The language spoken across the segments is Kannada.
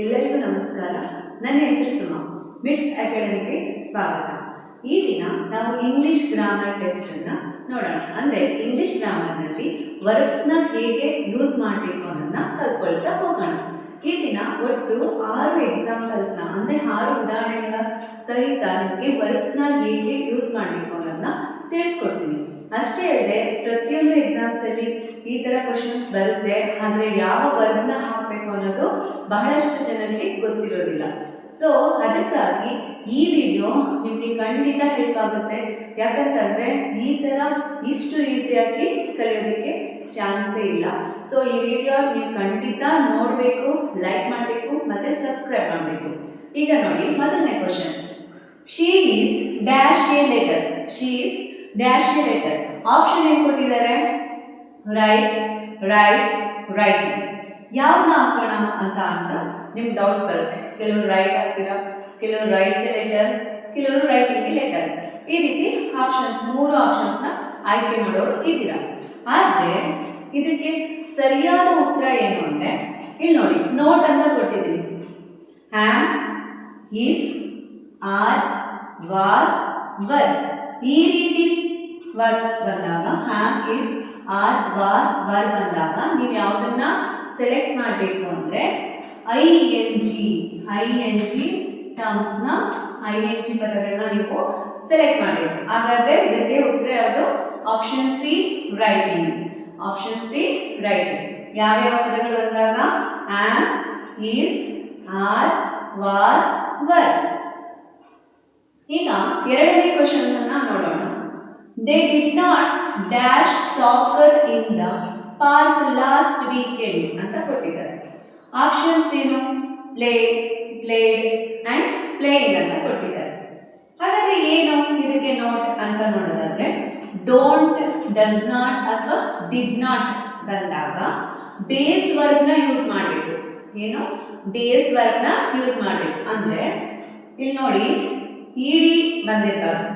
ಎಲ್ಲರಿಗೂ ನಮಸ್ಕಾರ. ನನ್ನ ಹೆಸರು ಸುಮಾ. ಮಿಟ್ಸ್ ಅಕಾಡೆಮಿಗೆ ಸ್ವಾಗತ. ಈ ದಿನ ನಾವು ಇಂಗ್ಲಿಷ್ ಗ್ರಾಮರ್ ಟೆಸ್ಟ್ ಅನ್ನ ನೋಡೋಣ. ಅಂದ್ರೆ ಇಂಗ್ಲಿಷ್ ಗ್ರಾಮರ್ನಲ್ಲಿ ವರ್ಬ್ಸ್ನ ಹೇಗೆ ಯೂಸ್ ಮಾಡಬೇಕು ಅನ್ನೋದನ್ನ ಕಲ್ತ್ಕೊಳ್ತಾ ಹೋಗೋಣ. ಈ ದಿನ ಒಟ್ಟು 6 ಎಕ್ಸಾಂಪಲ್ಸ್ನ ಅಂದ್ರೆ 6 ಉದಾಹರಣೆಗಳ ಸಹಿತ ನಿಮಗೆ ವರ್ಬ್ಸ್ನ ಹೇಗೆ ಯೂಸ್ ಮಾಡಬೇಕು ಅನ್ನೋದನ್ನ ತಿಳಿಸ್ಕೊಡ್ತೀನಿ. ಅಷ್ಟೇ ಅಲ್ಲದೆ ಪ್ರತಿಯೊಂದು ಎಕ್ಸಾಮ್ಸ್ ಅಲ್ಲಿ ಈ ತರ ಕ್ವಶನ್ಸ್ ಬರುತ್ತೆ, ಆದ್ರೆ ಯಾವ ವರ್ಬ್ನ ಹಾಕಬೇಕು ಅನ್ನೋದು ಬಹಳಷ್ಟು ಜನರಿಗೆ ಗೊತ್ತಿರೋದಿಲ್ಲ. ಸೊ ಅದಕ್ಕಾಗಿ ಈ ವಿಡಿಯೋ ನಿಮಗೆ ಖಂಡಿತ ಹೆಲ್ಪ್ ಆಗುತ್ತೆ. ಯಾಕಂತಂದ್ರೆ ಈ ತರ ಇಷ್ಟು ಈಸಿಯಾಗಿ ಕಲಿಯೋದಕ್ಕೆ ಚಾನ್ಸೇ ಇಲ್ಲ. ಸೊ ಈ ವಿಡಿಯೋ ನೀವು ಖಂಡಿತ ನೋಡಬೇಕು, ಲೈಕ್ ಮಾಡಬೇಕು ಮತ್ತೆ ಸಬ್ಸ್ಕ್ರೈಬ್ ಮಾಡಬೇಕು. ಈಗ ನೋಡಿ, ಮೊದಲನೇ question, she is dash A letter. She is dash A letter. Option ಏನು ಕೊಟ್ಟಿದ್ದಾರೆ? Right, rights, writing. ಯಾವ್ದನ್ನ ಹಾಕೋಣ ಅಂತ ನಿಮ್ಗೆ ಡೌಟ್ಸ್ ಬರುತ್ತೆ. ಕೆಲವರು ರೈಟ್ ಹಾಕ್ತೀರಾ, ಕೆಲವರು ರೈಟ್ಸ್ ಎ ಲೆಟರ್, ಕೆಲವರು ರೈಟಿಂಗ್ ಎ ಲೆಟರ್. ಈ ರೀತಿ ಆಪ್ಷನ್ಸ್ 3 ಆಪ್ಷನ್ಸ್ನ ಆಯ್ಕೆ ಮಾಡೋರು ಇದ್ದೀರಾ. ಆದ್ರೆ ಇದಕ್ಕೆ ಸರಿಯಾದ ಉತ್ತರ ಏನು ಅಂದ್ರೆ, ಇಲ್ಲಿ ನೋಡಿ, ನೋಟ್ ಅಂತ ಕೊಟ್ಟಿದ್ದೀವಿ. Am, is, are, was, were. ಈ ರೀತಿ ವರ್ಡ್ಸ್ ಬಂದಾಗ, am, is, are, was, were ಬಂದಾಗ ನೀವು ಯಾವುದನ್ನ ಸೆಲೆಕ್ಟ್ ಮಾಡಬೇಕು ಅಂದ್ರೆ ಐ ಎನ್ ಜಿ ಪದಗಳನ್ನ ನೀವು ಸೆಲೆಕ್ಟ್ ಮಾಡಬೇಕು. ಹಾಗಾದ್ರೆ ಇದಕ್ಕೆ ಉತ್ತರ ಯಾವುದು? Option C, writing. Option C, writing. ಯಾವ್ಯಾವ ಪದಗಳು ಬಂದಾಗ? Am, is, are, was, were. ಈಗ ಎರಡನೇ ಕ್ವಶನ್ ಅನ್ನ ನೋಡೋಣ. They did not dash soccer in the park last weekend ಅಂತ ಕೊಟ್ಟಿದ್ದಾರೆ. ಆಪ್ಷನ್ಸ್ ಏನು? ಪ್ಲೇ, ಪ್ಲೇಡ್ ಅಂಡ್ ಪ್ಲೇಯಿಂಗ್ ಅಂತ ಕೊಟ್ಟಿದ್ದಾರೆ. ಹಾಗಾದ್ರೆ ಏನು ಇದಕ್ಕೆ ನೋಟ್ ಅಂತ ನೋಡೋದಾದ್ರೆ, ಡೋಂಟ್, ಡಸ್ ನಾಟ್ ಅಥವಾ ಡಿಡ್ ನಾಟ್ ಬಂದಾಗ ಬೇಸ್ ವರ್ಬ್ನ ಯೂಸ್ ಮಾಡಬೇಕು. ಏನು? ಬೇಸ್ ವರ್ಬ್ನ ಯೂಸ್ ಮಾಡಬೇಕು. ಅಂದ್ರೆ ಇಲ್ಲಿ ನೋಡಿ, ಇಡಿ ಬಂದಿರಬಾರ್ದು,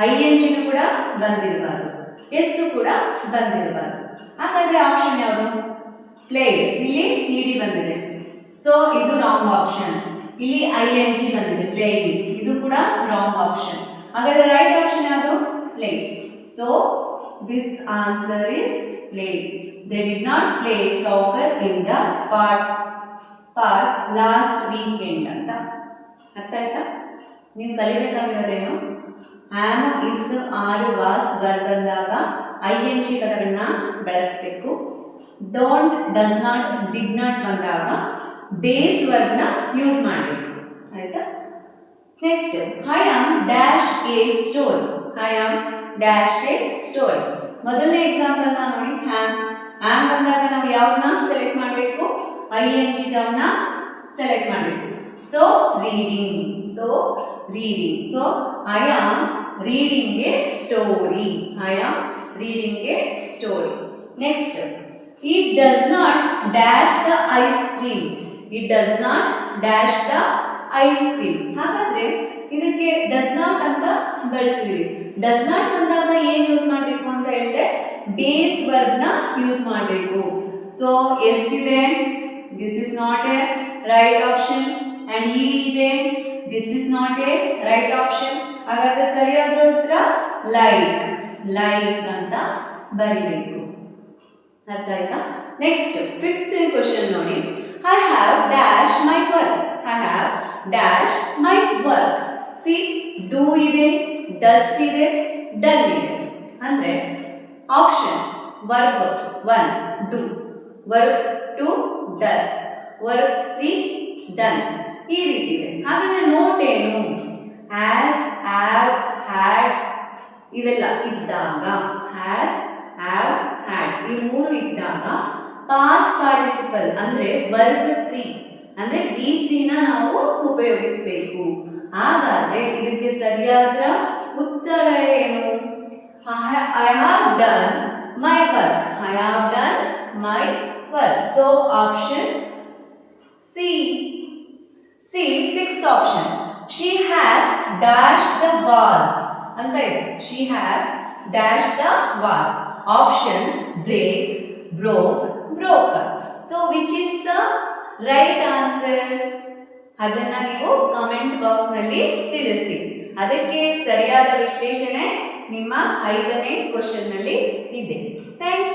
ಐ ಎನ್ ಜಿನೂ ಕೂಡ ಬಂದಿರಬಾರ್ದು, ಎಸ್ ಕೂಡ ಬಂದಿರಬಾರ್ದು. ಹಾಗಾದ್ರೆ ಆಪ್ಷನ್ ಯಾವುದು? ಪ್ಲೇ. ಇಲ್ಲಿ ಇಡಿ ಬಂದಿದೆ, ಸೊ ಇದು ರಾಂಗ್ ಆಪ್ಷನ್. ಇಲ್ಲಿ ಐ ಎನ್ ಜಿ ಬಂದಿದೆ, ಪ್ಲೇಯಿಂಗ್, ಇದು ಕೂಡ ರಾಂಗ್ ಆಪ್ಷನ್. ಹಾಗಾದ್ರೆ ರೈಟ್ ಆಪ್ಷನ್ ಯಾವುದು? Play. So this answer is play. They did not play soccer in the park last weekend ಅಂತ. ಅರ್ಥ ಆಯ್ತಾ? ನೀವು ಕಲಿಬೇಕಾಗಿರೋದೇನು? Am, is, are, was, were ಬಂದಾಗ ಐ ಎನ್ ಜಿ ಪದಗಳನ್ನ ಬಳಸಬೇಕು. Don't, does not, did not ಬಂದಾಗ ಬೇಸ್ ವರ್ಬ್ನ ಯೂಸ್ ಮಾಡಬೇಕು. ಆಯ್ತಾ? Next, I am dash a story. I am dash a story. ಮೊದಲನೇ ಎಕ್ಸಾಂಪಲ್ ನೋಡಿ, ಆಮ್ ಬಂದಾಗ ನಾವು ಯಾವನ್ನ ಸೆಲೆಕ್ಟ್ ಮಾಡಬೇಕು? ಐ ಎನ್ ಜಿ ಟರ್ಮ್ನ ಸೆಲೆಕ್ಟ್ ಮಾಡಬೇಕು. So reading. So I am reading A story. I am reading A story. Next, it does not dash the ice cream. It does not dash the ice cream. ಹಾಗಾದ್ರೆ ಇದಕ್ಕೆ ಡಸ್ ನಾಟ್ ಅಂತ ಬಳಸಿದೀವಿ. ಡಸ್ ನಾಟ್ ಬಂದಾಗ ಏನ್ ಯೂಸ್ ಮಾಡಬೇಕು ಅಂತ ಹೇಳಿದ್ರೆ ಬೇಸ್ ವರ್ಬ್ನ ಯೂಸ್ ಮಾಡಬೇಕು. ಸೊ ಎಸ್ ಇದೆ, this is not a right option. And ed ಇದೆ, this is not a right option. ಹಾಗಾದ್ರೆ ಸರಿಯಾದ ಉತ್ತರ ಲೈಕ್ ಅಂತ ಬರೀಬೇಕು. ಅರ್ಥ ಆಯ್ತಾ? ನೆಕ್ಸ್ಟ್, 5th ಕ್ವಶನ್ ನೋಡಿ, I have dash my work. I have dash my work. See, do ಇದೆ, ಡಸ್ ಇದೆ, ಡನ್ ಇದೆ. ಅಂದ್ರೆ option verb 1 do, verb 2 does, verb 3 done. ಈ ರೀತಿ ಇದೆ. ಹಾಗಾದ್ರೆ ನೋಟ್ ಏನು? ಹ್ಯಾಸ್, ಹ್ಯಾವ್, ಹ್ಯಾಡ್ ಇವೆಲ್ಲ ಇದ್ದಾಗ, ಹ್ಯಾಸ್, ಹ್ಯಾವ್, ಹ್ಯಾಡ್ ಈ 3 ಇದ್ದಾಗ ಪಾಸ್ಟ್ ಪಾರ್ಟಿಸಿಪಲ್ ಅಂದ್ರೆ ವರ್ಬ್ 3 ಅಂದ್ರೆ B3 ನ ನಾವು ಉಪಯೋಗಿಸಬೇಕು. ಹಾಗಾದ್ರೆ ಇದಕ್ಕೆ ಸರಿಯಾದ ಉತ್ತರ ಏನು? I have done my work. I have done my work. So option C. 6th option, she has dash the vase ಅಂತ ಇದೆ. She has dash the vase. Option break, broke, broken. So which is the right answer? ಅದನ್ನ ನೀವು ಕಮೆಂಟ್ ಬಾಕ್ಸ್ ನಲ್ಲಿ ತಿಳಿಸಿ. ಅದಕ್ಕೆ ಸರಿಯಾದ ವಿಶ್ಲೇಷಣೆ ನಿಮ್ಮ 5ನೇ ಕ್ವಶನ್ ನಲ್ಲಿ ಇದೆ. ಥ್ಯಾಂಕ್